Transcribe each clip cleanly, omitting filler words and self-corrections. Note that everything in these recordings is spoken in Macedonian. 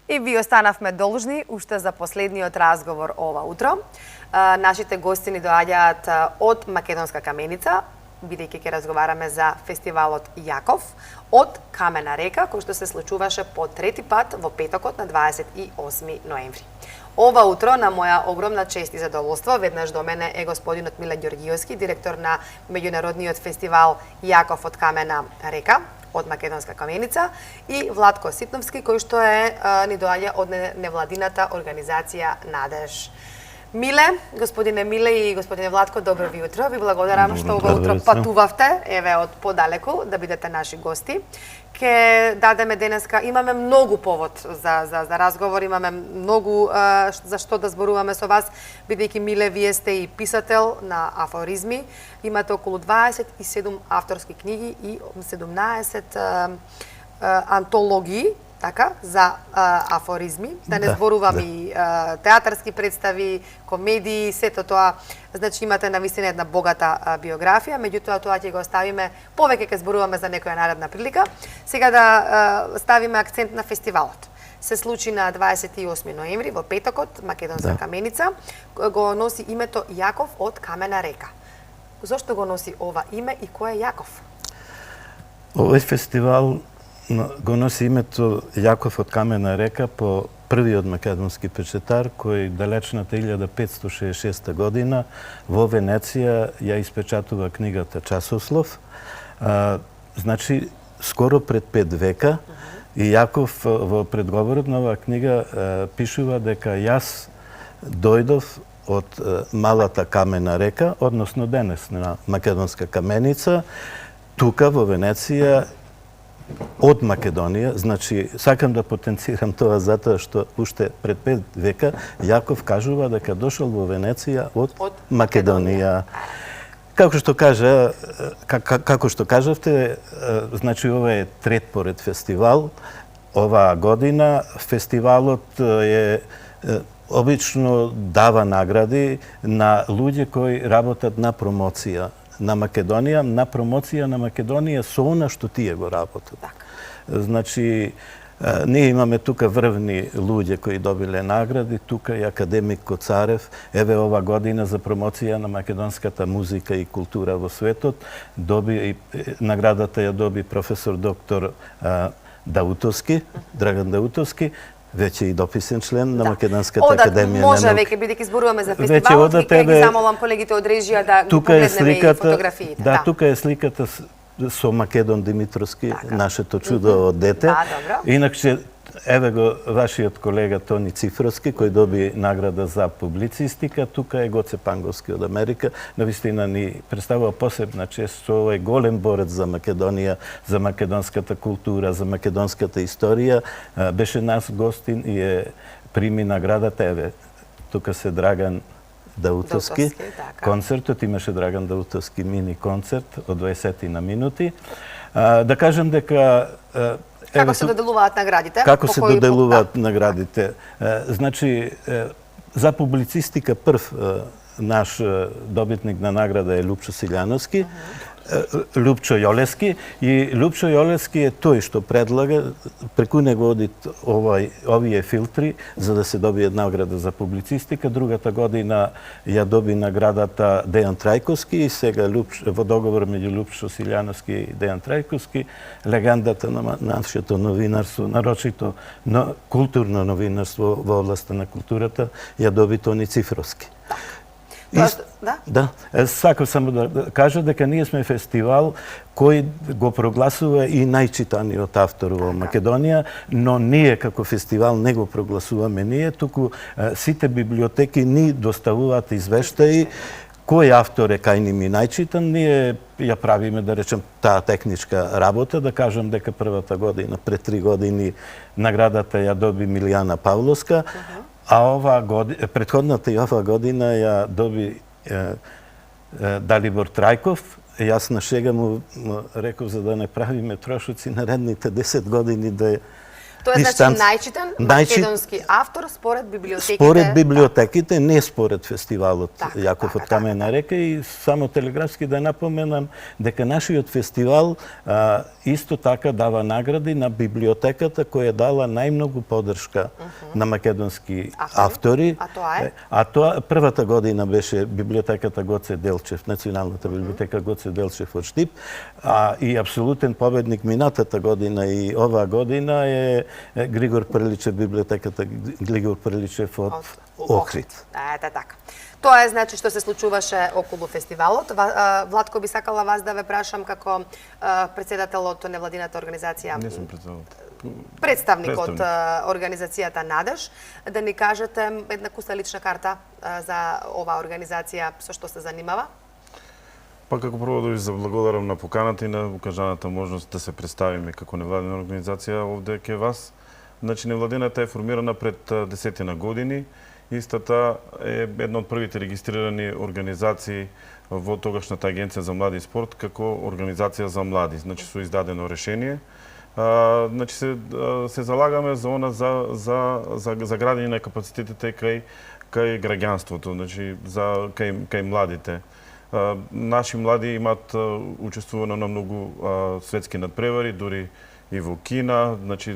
И ви останавме должни уште за последниот разговор ова утро. Нашите гости ни доаѓаат од Македонска каменица, бидејќи ќе разговараме за фестивалот Јаков, од Камена река, кој што се случуваше по трети пат во петокот на 28 ноември. Ова утро на моја огромна чест и задоволство веднаш до мене е господинот Миле Ѓорѓиевски, директор на меѓународниот фестивал Јаков од Камена река, од Македонска каменица, и Владко Ситновски, кој што ни доаѓа од невладината организација Надеж. Миле, господине Миле и господине Владко, добро ви утро. Ви благодарам што ова утро патувавте, еве од подалеку, да бидете наши гости. Ке дадеме денеска, имаме многу повод за разговор, имаме многу за што да зборуваме со вас, бидејќи Миле, вие сте и писател на афоризми, имате околу 27 авторски книги и 17 антологии, така, за афоризми, да не зборувам и театарски представи, комедии, сето тоа. Значи имате навистина една богата биографија, меѓутоа тоа ќе го оставиме, повеќе ќе зборуваме за некоја наредна прилика. Сега да ставиме акцент на фестивалот. Се случи на 28 ноември во петокот, Македонска каменица, го носи името Јаков од Камена река. Зошто го носи ова име и кој е Јаков? Овој фестивал го носи името Јаков од Камена река по првиот македонски печатар кој далечната 1566 година во Венеција ја испечатува книгата Часослов. Значи, скоро пред 5 века, и Јаков во предговорот на оваа книга пишува дека јас дојдов од малата Камена река, односно денес на Македонска каменица, тука во Венеција, од Македонија. Значи, сакам да потенцирам тоа затоа што уште пред 5 века Јаков кажува дека дошол во Венеција од Македонија. Како што кажавте, значи ова е трет поред фестивал. Оваа година фестивалот обично дава награди на луѓе кои работат на промоција на Македонија, на промоција на Македонија со она што тие го работат. Значи, ние имаме тука врвни луѓе кои добиле награди, тука и академик Коцарев, еве ова година за промоција на македонската музика и култура во светот, наградата ја доби професор доктор Даутовски, Драган Даутовски, веќе и дописен член на Македонската академија на науки. Може веќе, бидејќи зборуваме за фестивалот, и ќе ги замолам колегите од режија да ги погледнеме и фотографиите. Да, тука е сликата со Македон Димитровски, нашето чудо од дете. Инакше, еве го вашиот колега Тони Цифровски, кој доби награда за публицистика, тука е Гоце Панговски од Америка. Навистина ни представува посебна чест со овој голем борец за Македонија, за македонската култура, за македонската историја. Беше нас гостин и прими наградата, еве, тука се Драган Даутовски. Концертот имаше Драган Даутовски мини концерт од 20 на минути. Да кажем дека како се доделуваат наградите? Како се доделуваат наградите? Значи, за публицистика прв наш добитник на награда е Лупчо Силјановски, Лупчо Јолески, и Лупчо Јолески е тој што предлага, преку него одит овие филтри за да се добие награда за публицистика. Другата година ја доби наградата Дејан Трајковски и сега во договор меѓу Лупчо Силјановски и Дејан Трајковски, легендата на нашето новинарство, нарочито на културно новинарство во областа на културата, ја доби Тони Цифровски. Да, сакам само да кажа дека ние сме фестивал кој го прогласува и најчитаниот автор во Македонија, но ние како фестивал не го прогласуваме ние, туку сите библиотеки ни доставуваат извештаи кој автор е кај ними најчитан. Ние ја правиме, да речем, таа техничка работа, да кажам дека првата година, пред 3 години, наградата ја доби Милијана Павловска, а претходната и оваа година ја доби Далибор Трајков. Јас на шега му реков за да не правиме трошоци наредните 10 години да Тоа е значи најчитан македонски автор според библиотеките. Според библиотеките, не според фестивалот Јаков од Камена река. И само телеграфски да напоменам дека нашиот фестивал исто така дава награди на библиотеката која дала најмногу поддршка на македонски автори. А тоа е? А тоа првата година беше библиотеката Гоце Делчев, Националната библиотека Гоце Делчев од Штип, и апсолутен победник минатата година и оваа година е Григор Приличев, библиотеката Григор Приличев од Охрид. Ете така. Тоа е значи што се случуваше околу фестивалот. Владко, би сакала вас да ве прашам како председател од невладината организација. Не сум председател. Представник од организацијата Надеж, да ни кажете една куса лична карта за оваа организација, со што се занимава? Па како прво да ви заблагодарам на поканата и на укажаната можност да се представиме како невладина организација овде кај вас. Значи, невладината е формирана пред 10 години. Истата е една од првите регистрирани организации во тогашната агенција за млади и спорт како организација за млади. Значи, со издадено решение. Значи, се залагаме за она за градење на капацитетите кај граѓанството, значи кај младите. Наши млади имаат учествувано на многу светски надпревари, дури и во Кина, значи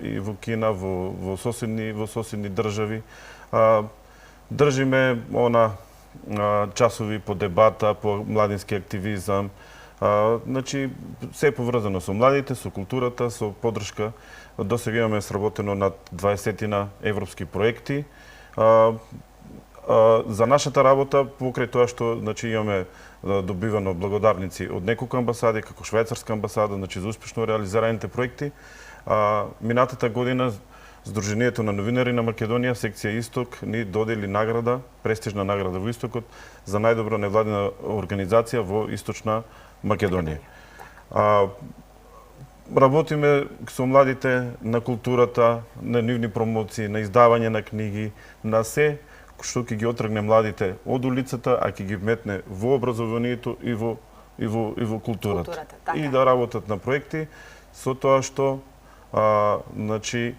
и во Кина, во соседни држави. Држиме часови по дебата, по младински активизам. Значи се поврзано со младите, со културата, со поддршка. Досега имаме сработено над 20 европски проекти. За нашата работа, покрај тоа што значи имаме добивано благодарници од неколку амбасади, како швајцарска амбасада, значи за успешно реализираните проекти, минатата година Сдруженијето на новинари на Македонија, секција Исток, ни додели награда, престижна награда во Истокот за најдобра невладина организација во Источна Македонија. Работиме со младите на културата, на нивни промоции, на издавање на книги, на се што ќе ги отргне младите од улицата, а ќе ги вметне во образованието и во културата. И да работат на проекти со тоа што значи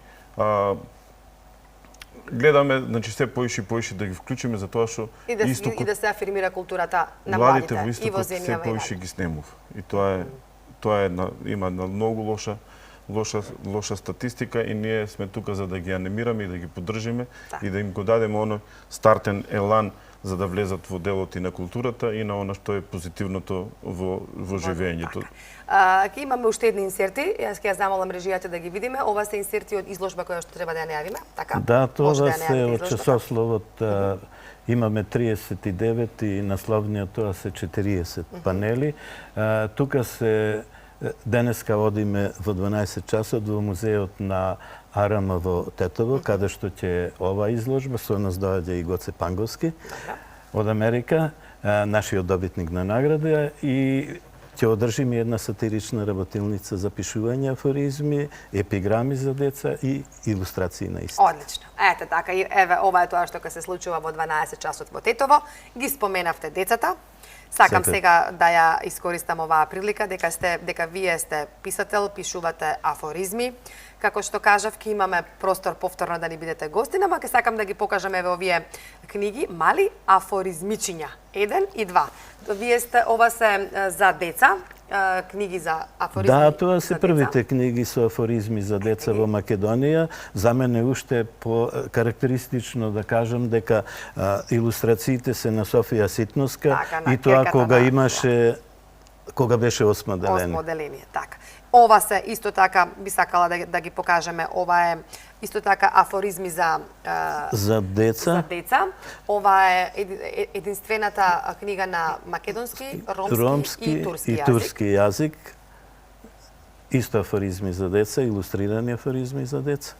гледаме значи се поише и поише да ги вклучиме за тоа што и да се афирмира културата на младите во Истокот се поише ги снемува. И тоа има многу лоша статистика и ние сме тука за да ги анимираме и да ги поддржиме и да им го дадеме оној стартен елан за да влезат во делот и на културата и на она што е позитивното во живењето. Ќе имаме уште едни инсерти, јас ќе ја замолам режијата да ги видиме. Ова се инсерти од изложба која што треба да ја најавиме, така? Да, тоа се од часословот. Имаме 39 и насловниот тоа се 40 панели. Тука се денеска одиме во 12 часот во музеот на АРМ во Тетово, каде што ќе ова изложба, со нас доаѓа и Гоце Панговски од Америка, нашиот добитник на награда, и ќе одржиме една сатирична работилница за пишување афоризми, епиграми за деца и илустрации на исти. Одлично. Ете така, еве ова е тоа што ќе се случува во 12 часот во Тетово. Ги споменавте децата. Сакам сега да ја искористам оваа прилика дека вие сте писател, пишувате афоризми. Како што кажав, ќе имаме простор повторно да ни бидете гостина, ама ќе сакам да ги покажам еве овие книги, мали афоризмичиња, 1 и 2. Вие сте, ова се за деца, книги за афоризми. Да, тоа се првите книги со афоризми за деца во Македонија. За мене уште карактеристично да кажам дека илустрациите се на Софија Ситноска и тоа кога беше 8 деление. 8 деление, така. Ова се исто така би сакала да ги покажеме. Ова е исто така афоризми за деца. Ова е единствената книга на македонски, ромски и турски јазик. Исто афоризми за деца, илустрирани афоризми за деца.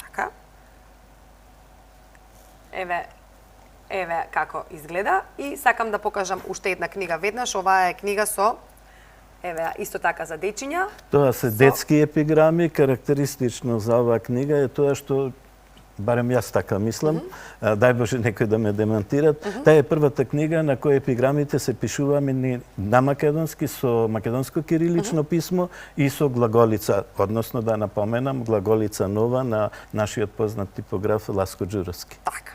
Така. Еве како изгледа и сакам да покажам уште една книга веднаш. Ова е книга со исто така за дечиња. Тоа се детски епиграми. Карактеристично за оваа книга е тоа што барем јас така мислам, дај Боже некој да ме демантират, таа е првата книга на која епиграмите се пишуваме на македонски со македонско кирилично писмо и со глаголица, односно да напоменам, глаголица нова на нашиот познат типограф Ласко Ѓуровски. Така.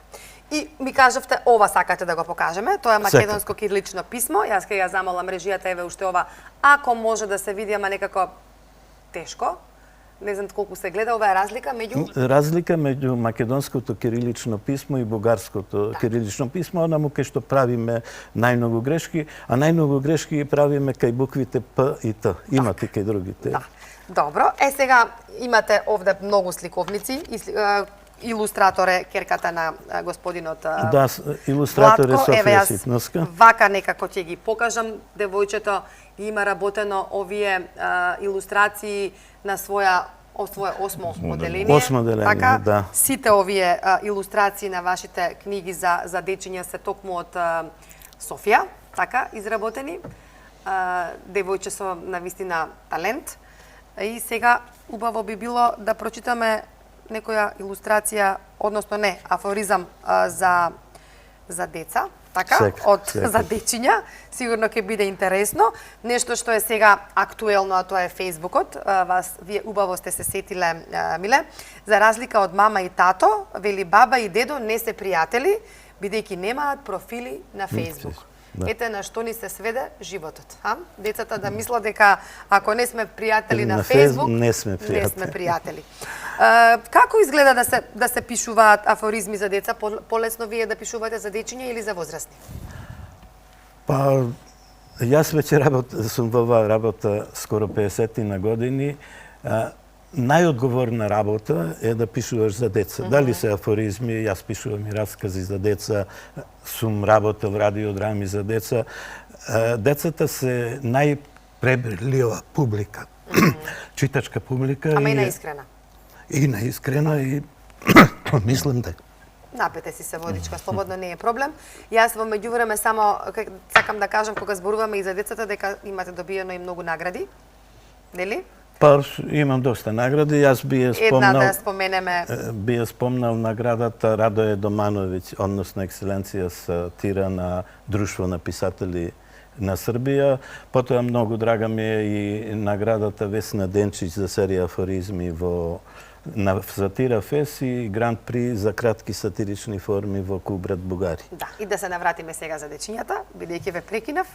И ми кажавте, ова сакате да го покажеме, тоа е македонско кирилично писмо. Јас ќе ја замолам режијата, еве уште ова, ако може да се види, ама некако тешко. Не знам колку се гледа, ова е разлика меѓу македонското кирилично писмо и бугарското кирилично писмо, онаму кај што правиме најмногу грешки, а најмногу грешки правиме кај буквите П и Т. Имате кај другите. Да. Добро. Сега имате овде многу сликовници, илустратор е керката на господинот Да, илустратор е Софија Ситноска. Вака некако ќе ги покажам. Девојчето има работено овие илустрации на своје осмо оделение. Осмо оделение, така, да. Сите овие илустрации на вашите книги за дечиња се токму од Софија, така, изработени. Девојче со навистина талент. И сега убаво би било да прочитаме некоја илустрација, односно не, афоризам за деца, така, за дечиња, сигурно ќе биде интересно. Нешто што е сега актуелно, а тоа е Фејсбукот. Вие убаво сте се сетиле, Миле. За разлика од мама и тато, вели баба и дедо не се пријатели, бидејќи немаат профили на Фејсбук. Да. Ете на што ни се сведе животот. Децата да мислат дека ако не сме пријатели на Фејсбук, не сме пријатели. Како изгледа да се пишуваат афоризми за деца? Полесно вие да пишувате за дечиња или за возрастни? Па, јас веќе сум во оваа работа скоро 50 на години. Најодговорна работа е да пишуваш за деца. Дали се афоризми, јас пишувам и раскази за деца, сум работел радиодрами за деца. Децата се најпребрлива публика, читачка публика. Ама и наискрена. И наискрена и мислам дека. Напете си се водичка, слободно не е проблем. Јас во меѓувреме само сакам да кажам кога зборуваме и за децата дека имате добиено и многу награди. Нели? Па, имам доста награди. Јас би ја спомнал... Една да споменеме... Би ја спомнал наградата Радоје Домановиќ, односно екселенција сатира на Друштво на писатели на Србија. Потоа многу драга ми е и наградата Весна Денчиќ за серија афоризми на сатира ФЕС и Гранд При за кратки сатирични форми во Кубрат Бугари. Да, и да се навратиме сега за дечињата, бидејќи ве прекинав.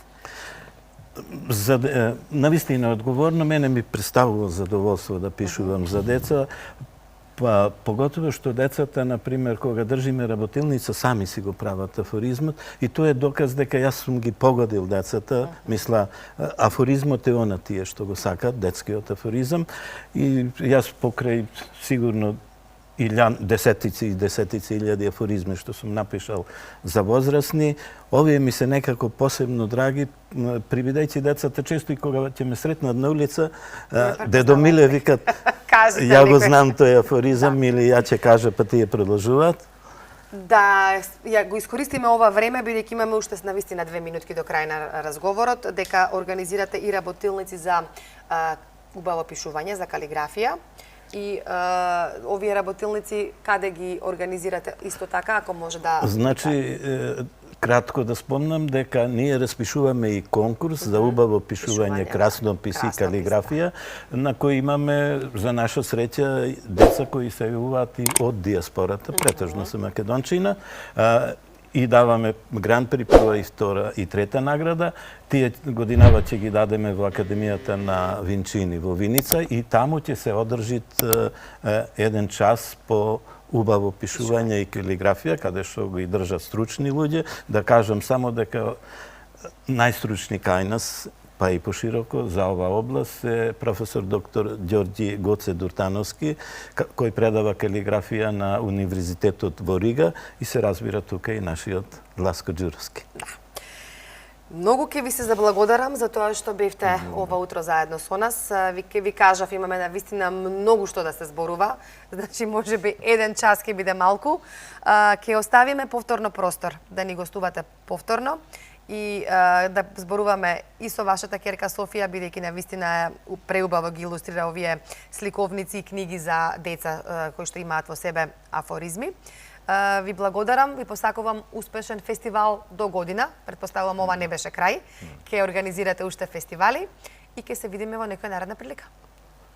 Навистина одговорно, мене ми представува задоволство да пишувам за деца, па поготово што децата, например, кога држиме работилница, сами си го прават афоризмот и тоа е доказ дека јас сум ги погодил децата. Мисла, афоризмот е она тие што го сакат, детскиот афоризам, и јас покрај сигурно десетици и десетици илјади афоризми што сум напишал за возрастни, овие ми се некако посебно драги, прибидејќи децата често и кога ќе ме сретнат на улица, дедо Миле викат, ја го знам тој афоризам, или ја ќе кажа, па тие продолжуваат. Да, ја го искористиме ова време, бидејќи имаме уште навистина 2 минутки до крај на разговорот, дека организирате и работилници за убаво пишување, за калиграфија. И овие работилници каде ги организирате исто така, ако може да... Значи, кратко да спомнам дека ние распишуваме и конкурс за убаво пишување, краснопис и калиграфија, на кој имаме, за наша среќа, деца кои се јавуваат и од диаспората, претежно се македончина, и даваме Гранд При, прва и втора и трета награда. Тие годинава ќе ги дадеме во Академијата на Винчини во Виница и таму ќе се одржи еден час по убаво пишување и калиграфија, каде што го и држат стручни луѓе. Да кажам само дека најстручни кај нас, па и пошироко за оваа област е професор доктор Ѓорѓи Гоце Дуртановски, кој предава калиграфија на Универзитетот во Рига и се разбира тука и нашиот Ласко Ѓуровски. Да. Многу ќе ви се заблагодарам за тоа што бевте ова утро заедно со нас. Ви кажав, имаме навистина многу што да се зборува, значи можеби еден час ќе биде малку. Ќе оставиме повторно простор да ни гостувате повторно и да зборуваме и со вашата ќерка Софија, бидејќи навистина преубаво ги илустрира овие сликовници и книги за деца кои што имаат во себе афоризми. Ви благодарам, ви посакувам успешен фестивал до година. Претпоставувам ова не беше крај. Ќе организирате уште фестивали и ќе се видиме во некоја наредна прилика.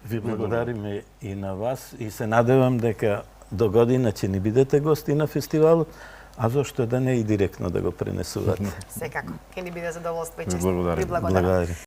Ви благодариме и на вас и се надевам дека до година ќе ни бидете гости на фестивалот, а зошто да не и директно да го пренесувате. Секако, ќе ни биде задоволство и чест. Ви благодарим. Ви благодарам.